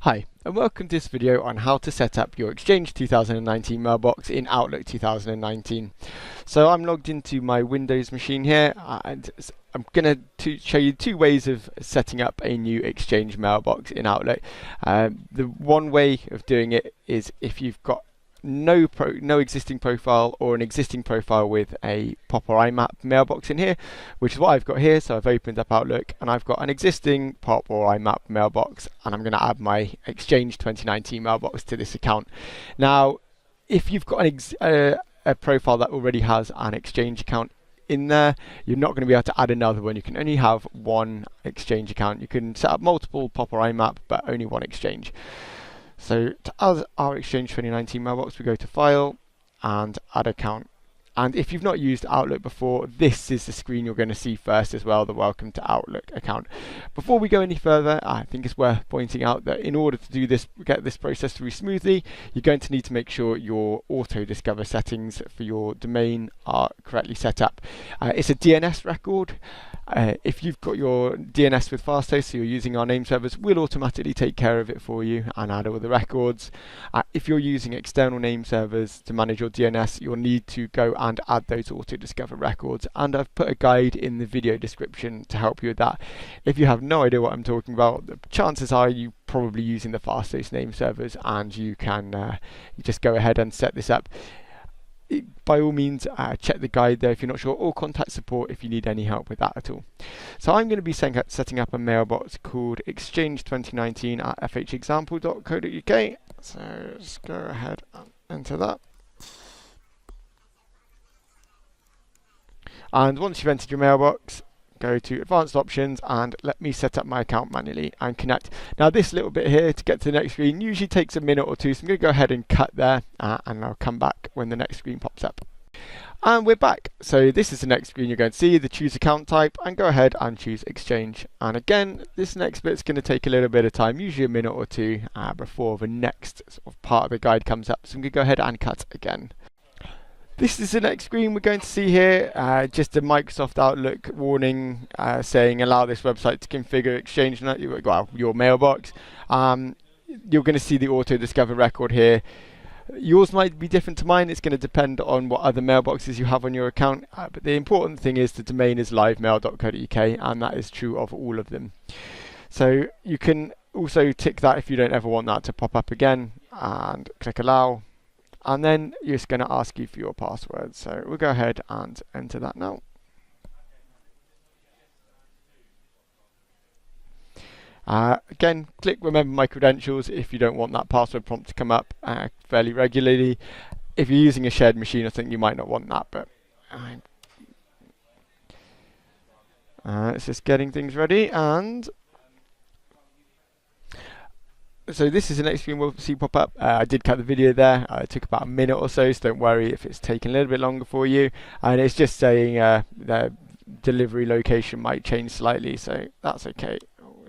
Hi, and welcome to this video on how to set up your Exchange 2019 mailbox in Outlook 2019. So I'm logged into my Windows machine here, and I'm going to show you two ways of setting up a new Exchange mailbox in Outlook. The one way of doing it is if you've got no existing profile or an existing profile with a POP or IMAP mailbox in here, which is what I've got here. So I've opened up Outlook and I've got an existing POP or IMAP mailbox, and I'm going to add my Exchange 2019 mailbox to this account. Now, if you've got a profile that already has an Exchange account in there, you're not going to be able to add another one. You can only have one Exchange account. You can set up multiple POP or IMAP, but only one Exchange. So to add our Exchange 2019 mailbox, we go to File and Add Account. And if you've not used Outlook before, this is the screen you're going to see first as well, the Welcome to Outlook account. Before we go any further, I think it's worth pointing out that in order to do this, get this process through smoothly, you're going to need to make sure your Autodiscover settings for your domain are correctly set up. It's a DNS record. If you've got your DNS with Fasthosts, so you're using our name servers, we'll automatically take care of it for you and add all the records. If you're using external name servers to manage your DNS, you'll need to go and add those Autodiscover records. And I've put a guide in the video description to help you with that. If you have no idea what I'm talking about, the chances are you're probably using the Fasthosts name servers, and you can just go ahead and set this up. By all means, check the guide there if you're not sure, or contact support if you need any help with that at all. So I'm going to be setting up a mailbox called Exchange 2019 at fhexample.co.uk. So just go ahead and enter that. And once you've entered your mailbox, go to Advanced Options and let me set up my account manually and connect. Now this little bit here to get to the next screen usually takes a minute or two, so I'm going to go ahead and cut there and I'll come back when the next screen pops up. And we're back. So this is the next screen you're going to see, the choose account type, and go ahead and choose Exchange. And again, this next bit's going to take a little bit of time, usually a minute or two before the next sort of part of the guide comes up. So I'm going to go ahead and cut again. This is the next screen we're going to see here, just a Microsoft Outlook warning saying allow this website to configure Exchange, your mailbox. You're going to see the Autodiscover record here. Yours might be different to mine. It's going to depend on what other mailboxes you have on your account. But the important thing is the domain is livemail.co.uk, and that is true of all of them. So you can also tick that if you don't ever want that to pop up again, and click allow. And then it's going to ask you for your password. So we'll go ahead and enter that now. Again, click remember my credentials if you don't want that password prompt to come up fairly regularly. If you're using a shared machine, I think you might not want that, but it's just getting things ready. And so this is the next screen we'll see pop up. I did cut the video there. It took about a minute or so don't worry if it's taking a little bit longer for you. And it's just saying the delivery location might change slightly, so that's okay.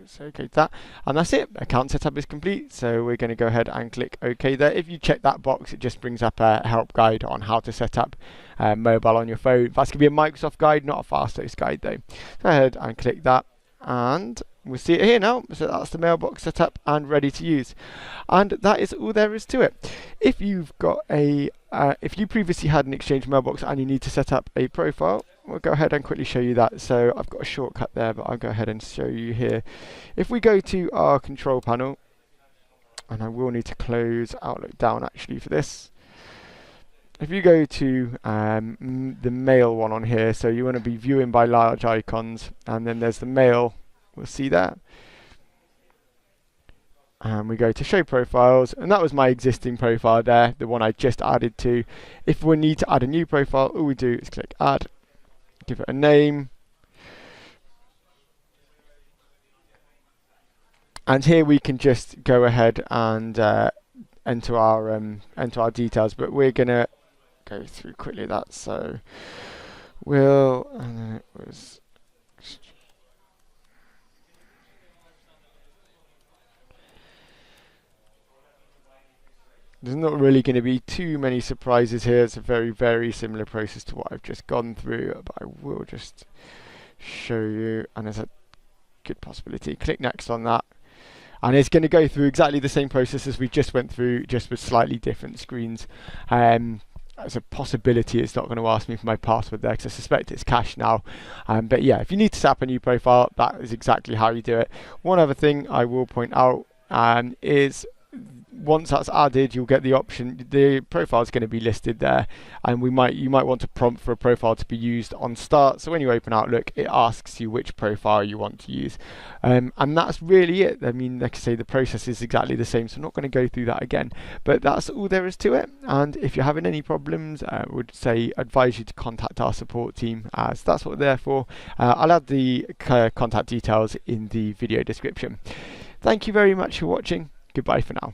So okay to that, and that's it. Account setup is complete, so we're going to go ahead and click OK there. If you check that box, it just brings up a help guide on how to set up mobile on your phone. That's going to be a Microsoft guide, not a Fasthosts guide though. Go ahead and click that, and we'll see it here now. So that's the mailbox set up and ready to use, and that is all there is to it. If you've got if you previously had an Exchange mailbox and you need to set up a profile, we'll go ahead and quickly show you that. So I've got a shortcut there, but I'll go ahead and show you here. If we go to our control panel, and I will need to close Outlook down actually for this. If you go to the mail one on here, so you want to be viewing by large icons, and then there's the mail, we'll see that. And we go to show profiles, and that was my existing profile there, the one I just added to. If we need to add a new profile, all we do is click add, give it a name, and here we can just go ahead and enter our details, but we're gonna go through quickly that. So and then it was there's not really going to be too many surprises here. It's a very, very similar process to what I've just gone through, but I will just show you, and there's a good possibility. Click next on that. and it's going to go through exactly the same process as we just went through, just with slightly different screens. As a possibility, it's not going to ask me for my password there, because I suspect it's cached now. But yeah, if you need to set up a new profile, that is exactly how you do it. One other thing I will point out is, once that's added, you'll get the option, the profile is going to be listed there, and you might want to prompt for a profile to be used on start. So when you open Outlook, it asks you which profile you want to use, and that's really it. I mean, like I say, the process is exactly the same, so I'm not going to go through that again, but that's all there is to it. And if you're having any problems, I would advise you to contact our support team, as that's what they're there for. I'll add the contact details in the video description. Thank you very much for watching. Goodbye for now.